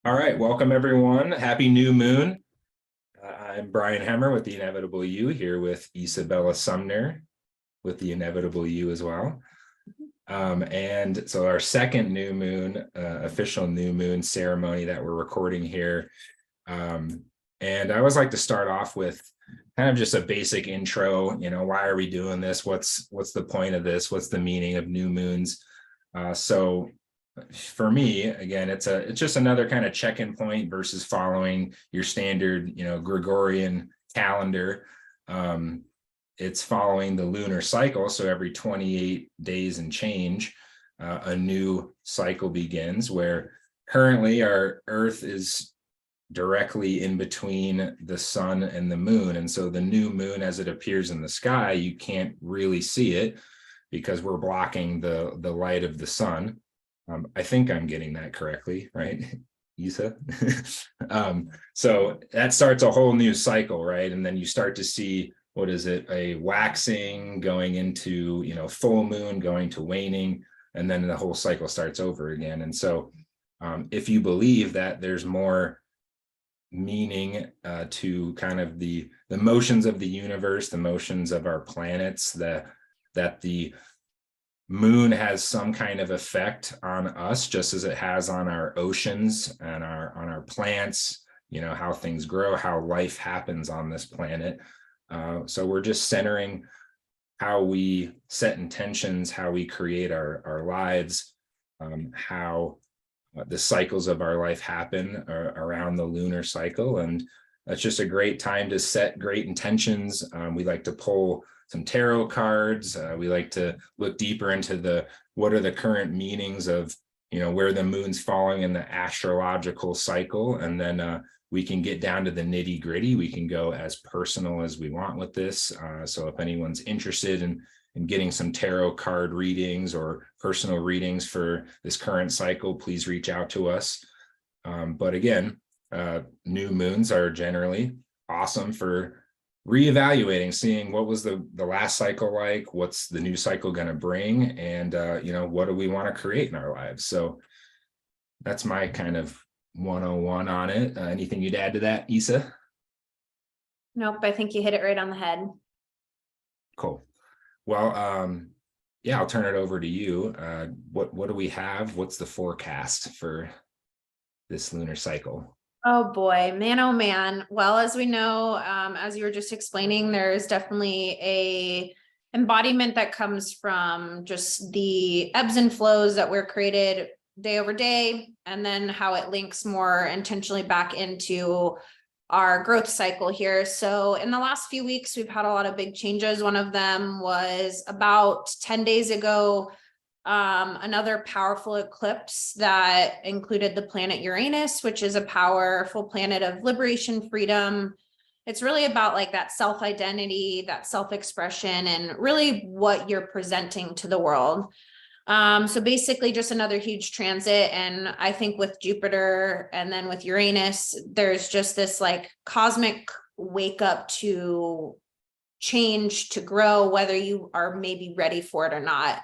All right, welcome everyone. Happy new moon. I'm Brian Hemmer with the Inevitable You, here with Isabella Sumner with the Inevitable You as well. And so our second new moon, official new moon ceremony that we're recording here. And I always like to start off with kind of just a basic intro. Why are we doing this? What's the point of this? What's the meaning of new moons? So for me, again, it's just another kind of check-in point versus following your standard, Gregorian calendar. It's following the lunar cycle. So every 28 days and change, a new cycle begins, where currently our Earth is directly in between the sun and the moon. And so the new moon, as it appears in the sky, you can't really see it because we're blocking the light of the sun. I think I'm getting that correctly, right, Isa? So that starts a whole new cycle, right? And then you start to see, what is it, a waxing going into, full moon, going to waning, and then the whole cycle starts over again. And so if you believe that there's more meaning to kind of the motions of the universe, the motions of our planets, that the moon has some kind of effect on us, just as it has on our oceans and on our plants, how things grow, how life happens on this planet. So we're just centering how we set intentions, how we create our lives, how the cycles of our life happen around the lunar cycle. And that's just a great time to set great intentions. We like to pull some tarot cards. We like to look deeper into what are the current meanings of, where the moon's falling in the astrological cycle. And then we can get down to the nitty gritty. We can go as personal as we want with this. So if anyone's interested in getting some tarot card readings or personal readings for this current cycle, please reach out to us. But again, new moons are generally awesome for reevaluating, seeing what was the last cycle like, what's the new cycle going to bring, and what do we want to create in our lives. So that's my kind of 101 on it. Anything you'd add to that, Isa? Nope, I think you hit it right on the head. Cool. Well, yeah, I'll turn it over to you. What do we have? What's the forecast for this lunar cycle? Oh boy, man, oh man. Well, as we know, as you were just explaining, there's definitely a embodiment that comes from just the ebbs and flows that were created day over day, and then how it links more intentionally back into our growth cycle here. So in the last few weeks, we've had a lot of big changes. One of them was about 10 days ago, another powerful eclipse that included the planet Uranus, which is a powerful planet of liberation, freedom. It's really about like that self-identity, that self-expression, and really what you're presenting to the world. So basically just another huge transit. And I think with Jupiter and then with Uranus, there's just this like cosmic wake up to change, to grow, whether you are maybe ready for it or not.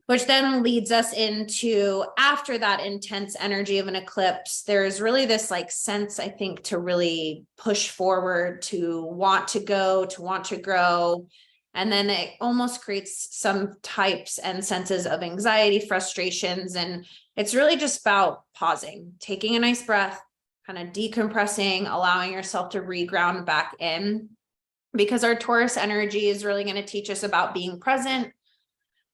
Which then leads us into, after that intense energy of an eclipse, there's really this like sense, I think, to really push forward, to want to go, to want to grow. And then it almost creates some types and senses of anxiety, frustrations. And it's really just about pausing, taking a nice breath, kind of decompressing, allowing yourself to reground back in. Because our Taurus energy is really going to teach us about being present,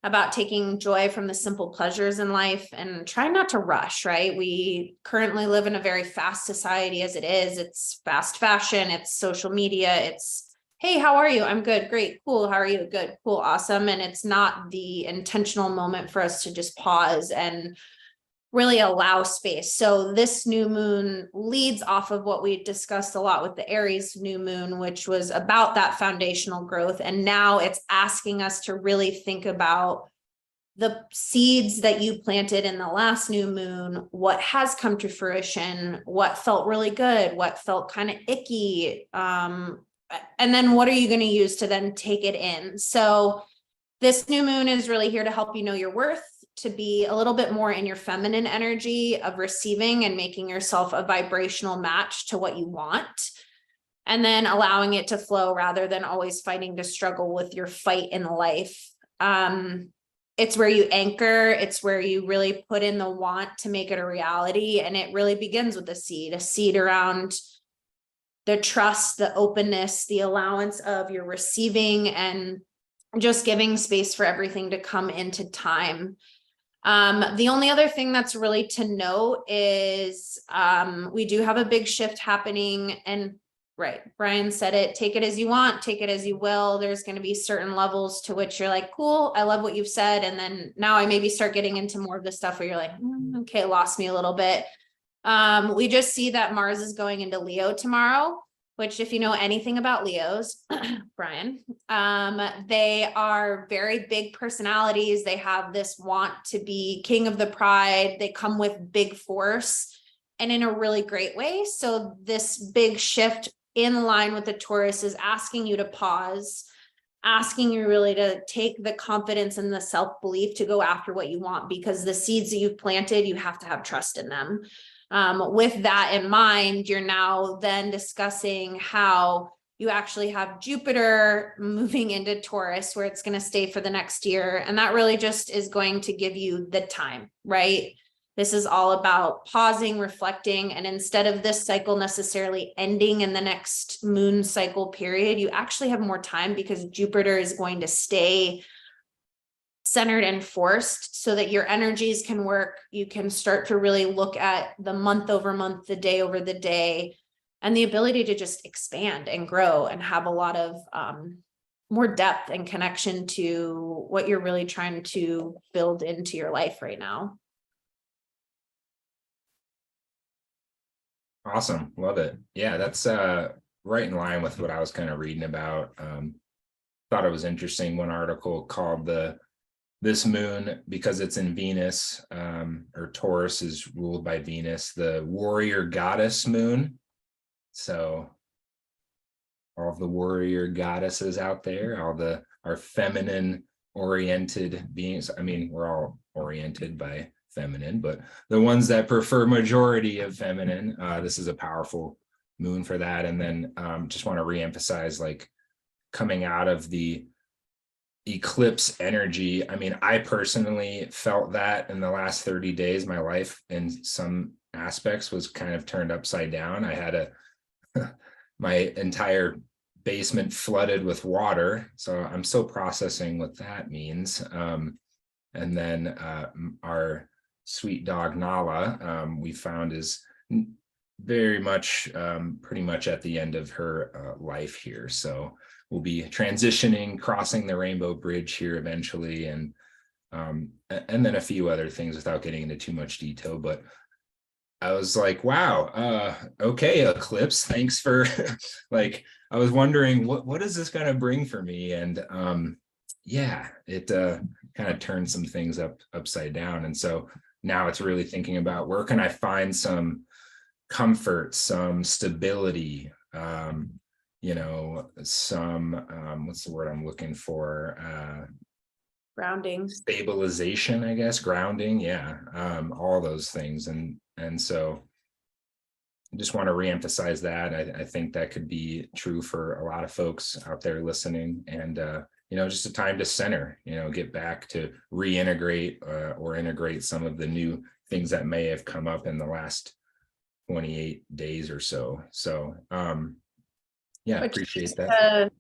about taking joy from the simple pleasures in life, and trying not to rush, right? We currently live in a very fast society as it is. It's fast fashion, it's social media, it's, hey, how are you? I'm good, great, cool. How are you? Good, cool, awesome. And it's not the intentional moment for us to just pause and really allow space. So this new moon leads off of what we discussed a lot with the Aries new moon, which was about that foundational growth. And now it's asking us to really think about the seeds that you planted in the last new moon, what has come to fruition, what felt really good, what felt kind of icky. And then what are you going to use to then take it in? So this new moon is really here to help you know your worth, to be a little bit more in your feminine energy of receiving and making yourself a vibrational match to what you want. And then allowing it to flow rather than always fighting to struggle with your fight in life. It's where you anchor. It's where you really put in the want to make it a reality. And it really begins with a seed around the trust, the openness, the allowance of your receiving, and just giving space for everything to come into time. The only other thing that's really to note is we do have a big shift happening, and right, Brian said it, take it as you want, take it as you will. There's going to be certain levels to which you're like, cool, I love what you've said. And then now I maybe start getting into more of the stuff where you're like, okay, lost me a little bit. We just see that Mars is going into Leo tomorrow, which if you know anything about Leos, Brian, they are very big personalities. They have this want to be king of the pride. They come with big force and in a really great way. So this big shift in line with the Taurus is asking you to pause, asking you really to take the confidence and the self-belief to go after what you want, because the seeds that you've planted, you have to have trust in them. With that in mind, you're now then discussing how you actually have Jupiter moving into Taurus, where it's going to stay for the next year. And that really just is going to give you the time, right? This is all about pausing, reflecting, and instead of this cycle necessarily ending in the next moon cycle period, you actually have more time because Jupiter is going to stay centered and forced so that your energies can work. You can start to really look at the month over month, the day over the day, and the ability to just expand and grow and have a lot of more depth and connection to what you're really trying to build into your life right now. Awesome. Love it. Yeah, that's right in line with what I was kind of reading about. Thought it was interesting. One article called this moon, because it's in Venus, or Taurus is ruled by Venus, the warrior goddess moon. So all of the warrior goddesses out there, our feminine oriented beings. I mean, we're all oriented by feminine, but the ones that prefer majority of feminine, this is a powerful moon for that. And then just want to reemphasize, like, coming out of the eclipse energy. I mean, I personally felt that in the last 30 days, my life in some aspects was kind of turned upside down. I had my entire basement flooded with water. So I'm still processing what that means. And then our sweet dog Nala, we found is very much, pretty much at the end of her life here. So we'll be transitioning, crossing the Rainbow Bridge here eventually, and then a few other things without getting into too much detail. But I was like, wow, okay, eclipse, thanks for like, I was wondering what is this going to bring for me? And yeah, it kind of turned some things upside down. And so now it's really thinking about, where can I find some comfort, some stability, you know, some what's the word I'm looking for? Grounding. Stabilization, I guess, grounding, yeah, all those things. And so I just want to reemphasize that. I think that could be true for a lot of folks out there listening, and you know, just a time to center, you know, get back to reintegrate or integrate some of the new things that may have come up in the last 28 days or so. So yeah, appreciate that.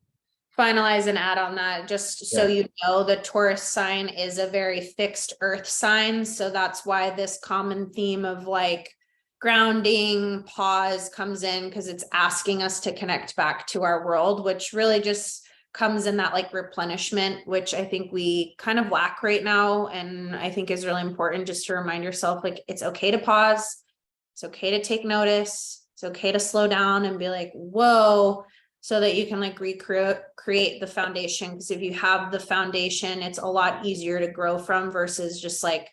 Finalize and add on that, just so you know, the Taurus sign is a very fixed earth sign. So that's why this common theme of like grounding, pause comes in, because it's asking us to connect back to our world, which really just comes in that like replenishment, which I think we kind of lack right now. And I think is really important just to remind yourself, like, it's okay to pause. It's okay to take notice. It's okay to slow down and be like, whoa, so that you can like create the foundation. Because if you have the foundation, it's a lot easier to grow from versus just like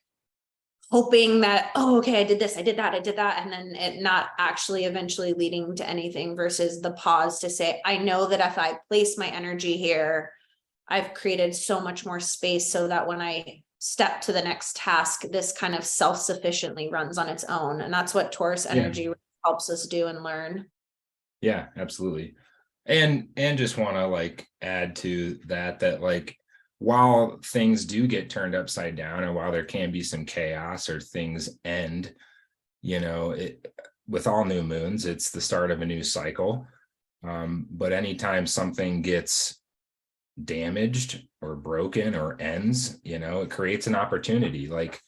hoping that, oh, okay, I did this, I did that, and then it not actually eventually leading to anything, versus the pause to say, I know that if I place my energy here, I've created so much more space so that when I step to the next task, this kind of self-sufficiently runs on its own. And that's what Taurus energy helps us do and learn. Yeah, absolutely. And just want to like add to that like while things do get turned upside down and while there can be some chaos or things end, with all new moons, it's the start of a new cycle. But anytime something gets damaged or broken or ends, it creates an opportunity. Like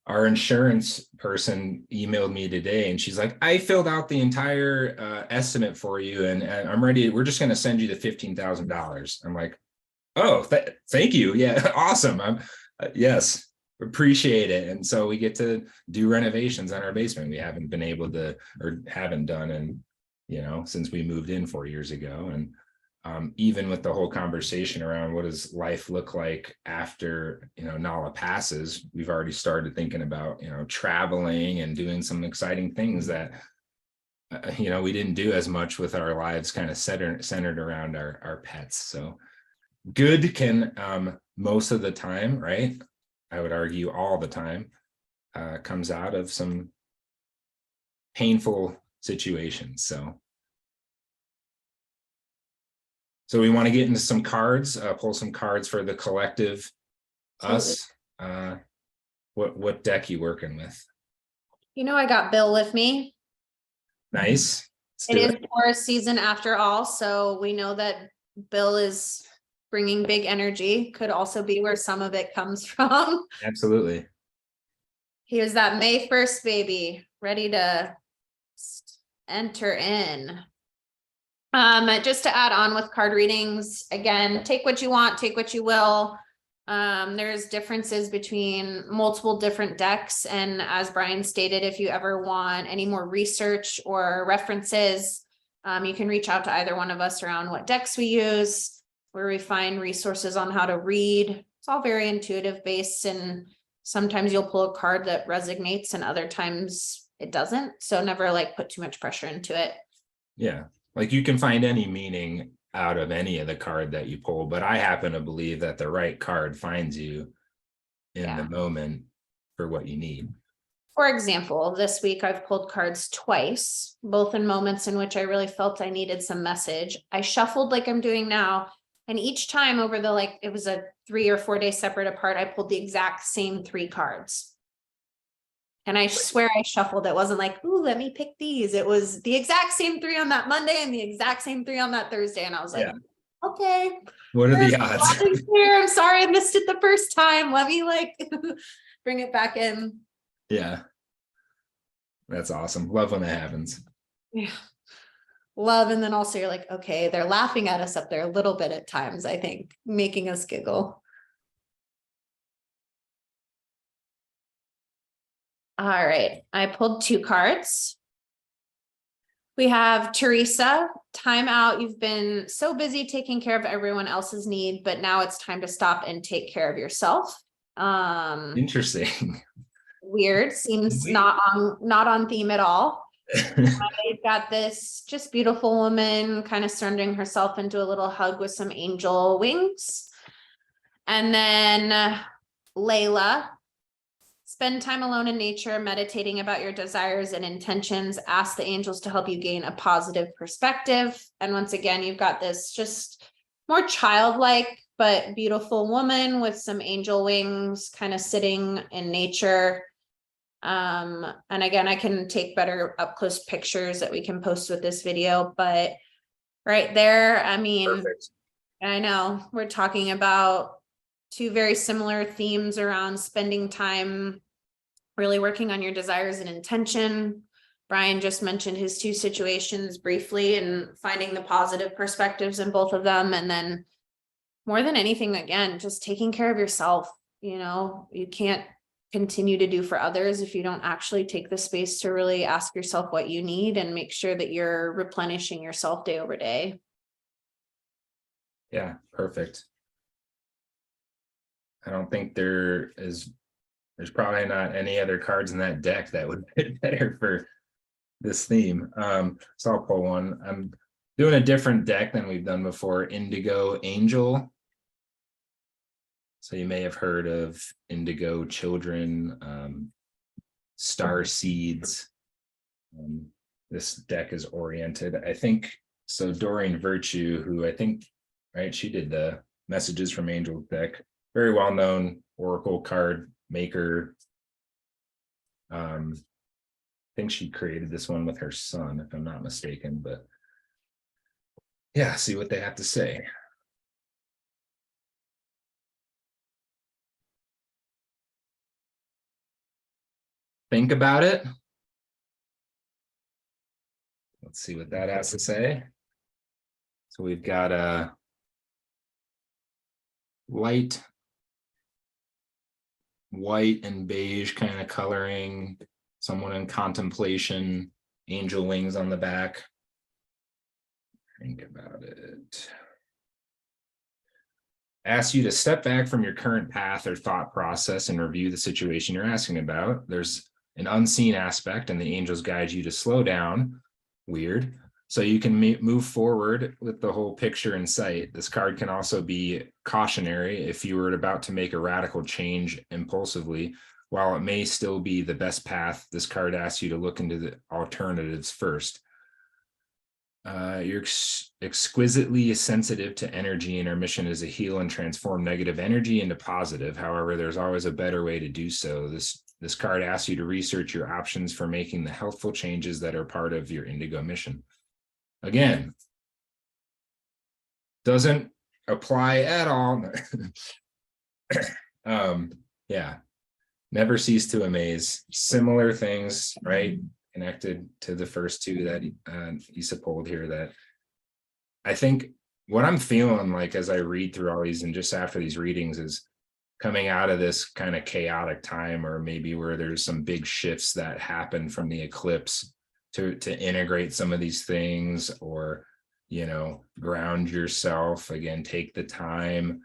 our insurance person emailed me today and she's like, I filled out the entire estimate for you and I'm ready. We're just going to send you the $15,000. I'm like, oh, thank you. Yeah. Awesome. Yes, appreciate it. And so we get to do renovations on our basement. We haven't been able to, or haven't done since we moved in 4 years ago. And even with the whole conversation around what does life look like after, Nala passes, we've already started thinking about, traveling and doing some exciting things that, we didn't do as much with our lives kind of centered around our pets. So good can, most of the time, right? I would argue all the time, comes out of some painful situations. So we want to get into some cards, pull some cards for the collective us. What deck you working with? I got Bill with me. Nice. It is Taurus season after all, so we know that Bill is bringing big energy. Could also be where some of it comes from. Absolutely. Here's that May 1st baby, ready to enter in. Just to add on with card readings, again, take what you want, take what you will. There's differences between multiple different decks. And as Brian stated, if you ever want any more research or references, you can reach out to either one of us around what decks we use, where we find resources on how to read. It's all very intuitive based, and sometimes you'll pull a card that resonates and other times it doesn't. So never like put too much pressure into it. Yeah. Like you can find any meaning out of any of the card that you pull, but I happen to believe that the right card finds you in the moment for what you need. For example, this week I've pulled cards twice, both in moments in which I really felt I needed some message. I shuffled like I'm doing now. And each time over it was a 3 or 4 day separate apart, I pulled the exact same 3 cards. And I swear I shuffled. It wasn't like, ooh, let me pick these. It was the exact same 3 on that Monday and the exact same 3 on that Thursday. And I was like, okay. What are the odds? Here. I'm sorry I missed it the first time. Let me bring it back in. Yeah. That's awesome. Love when that happens. Yeah. Love. And then also you're like, okay, they're laughing at us up there a little bit at times, I think, making us giggle. All right, I pulled 2 cards. We have Teresa, time out. You've been so busy taking care of everyone else's need, but now it's time to stop and take care of yourself. Interesting. Weird, seems not on theme at all. You've got this just beautiful woman kind of surrendering herself into a little hug with some angel wings. And then Layla, spend time alone in nature, meditating about your desires and intentions. Ask the angels to help you gain a positive perspective. And once again, you've got this just more childlike but beautiful woman with some angel wings kind of sitting in nature. And again, I can take better up close pictures that we can post with this video, but right there, I mean, perfect. I know we're talking about 2 very similar themes around spending time really working on your desires and intention. Brian just mentioned his 2 situations briefly and finding the positive perspectives in both of them. And then more than anything, again, just taking care of yourself. You can't continue to do for others if you don't actually take the space to really ask yourself what you need and make sure that you're replenishing yourself day over day. Yeah, perfect. I don't think there's probably not any other cards in that deck that would fit better for this theme. So I'll pull one. I'm doing a different deck than we've done before, Indigo Angel. So you may have heard of indigo children, star seeds. This deck is oriented, I think. So Doreen Virtue, who I think, right, she did the Messages from Angels deck, very well-known oracle card maker. I think she created this one with her son, if I'm not mistaken, but yeah, see what they have to say. Think about it. Let's see what that has to say. So we've got a light white and beige kind of coloring, someone in contemplation, angel wings on the back. Think about it. Ask you to step back from your current path or thought process and review the situation you're asking about. There's an unseen aspect, and the angels guide you to slow down. Weird. So you can move forward with the whole picture in sight. This card can also be cautionary if you were about to make a radical change impulsively. While it may still be the best path, this card asks you to look into the alternatives first. You're exquisitely sensitive to energy, and our mission is to heal and transform negative energy into positive. However, there's always a better way to do so. This card asks you to research your options for making the healthful changes that are part of your indigo mission. Again, doesn't apply at all. Yeah, never cease to amaze. Similar things, right? Connected to the first two that Isa pulled here, that I think what I'm feeling like as I read through all these and just after these readings is coming out of this kind of chaotic time, or maybe where there's some big shifts that happen from the eclipse to integrate some of these things, or, you know, ground yourself again, take the time.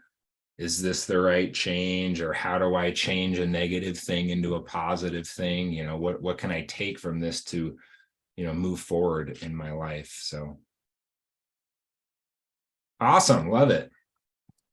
Is this the right change, or how do I change a negative thing into a positive thing? You know, what can I take from this to, you know, move forward in my life? So awesome. Love it.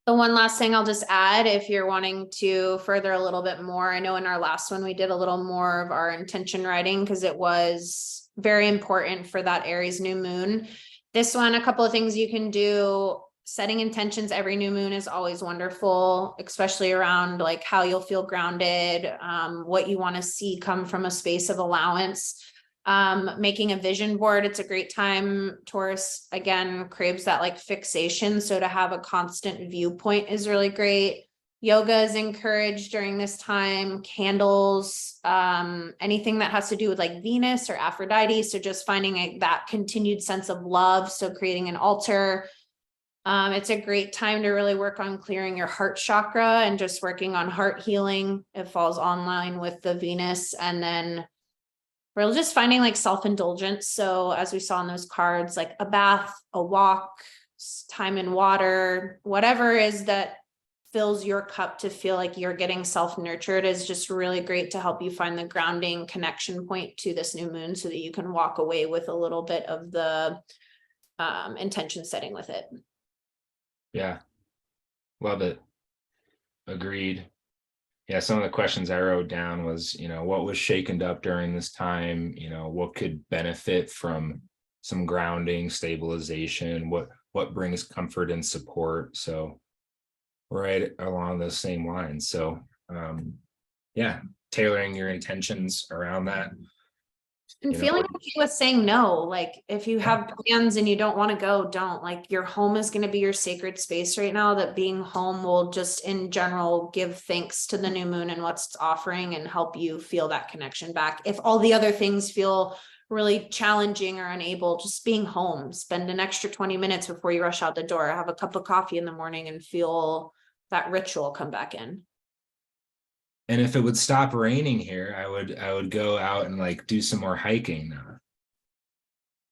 The one last thing I'll just add, if you're wanting to further a little bit more, I know in our last one, we did a little more of our intention writing because it was very important for that Aries new moon. This one, a couple of things you can do. Setting intentions every new moon is always wonderful, especially around like how you'll feel grounded, what you want to see come from a space of allowance. Making a vision board, it's a great time. Taurus again craves that like fixation, so to have a constant viewpoint is really great. Yoga is encouraged during this time. Candles, anything that has to do with like Venus or Aphrodite, so just finding that continued sense of love, so creating an altar. It's a great time to really work on clearing your heart chakra and just working on heart healing. It falls online with the Venus. And then we're just finding like self-indulgence. So as we saw in those cards, like a bath, a walk, time in water, whatever is that fills your cup to feel like you're getting self-nurtured is just really great to help you find the grounding connection point to this new moon, so that you can walk away with a little bit of the intention setting with it. Yeah, love it. Agreed. Yeah, some of the questions I wrote down was, you know, what was shaken up during this time? You know, what could benefit from some grounding, stabilization? What brings comfort and support? So right along those same lines. So yeah, tailoring your intentions around that. And You know, feeling okay with saying no, like if you have plans and you don't want to go, don't. Like your home is going to be your sacred space right now, that being home will just in general give thanks to the new moon and what's offering and help you feel that connection back. If all the other things feel really challenging or unable, just being home, spend an extra 20 minutes before you rush out the door, have a cup of coffee in the morning and feel that ritual come back in. and if it would stop raining here, I would go out and like do some more hiking now.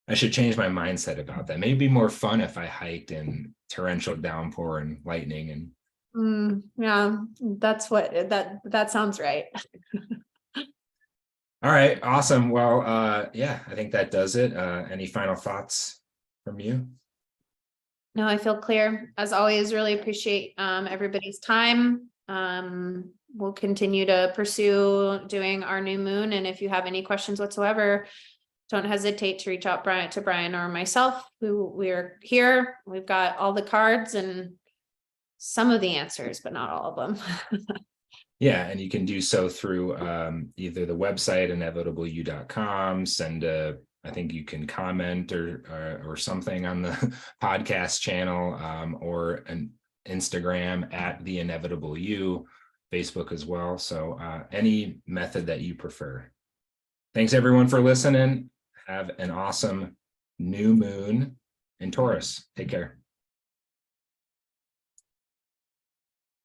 I should change my mindset about that. Maybe it'd be more fun if I hiked in torrential downpour and lightning and yeah, that's what that sounds right. all right, awesome. Well, yeah, I think that does it. Any final thoughts from you? No, I feel clear. As always, really appreciate everybody's time. we'll continue to pursue doing our new moon. And if you have any questions whatsoever, don't hesitate to reach out to Brian or myself, who we're here. We've got all the cards and some of the answers, but not all of them. Yeah, and you can do so through either the website, inevitableu.com, I think you can comment or something on the podcast channel, or an Instagram at the inevitable you, Facebook as well. So any method that you prefer. Thanks everyone for listening. Have an awesome new moon in Taurus. Take care.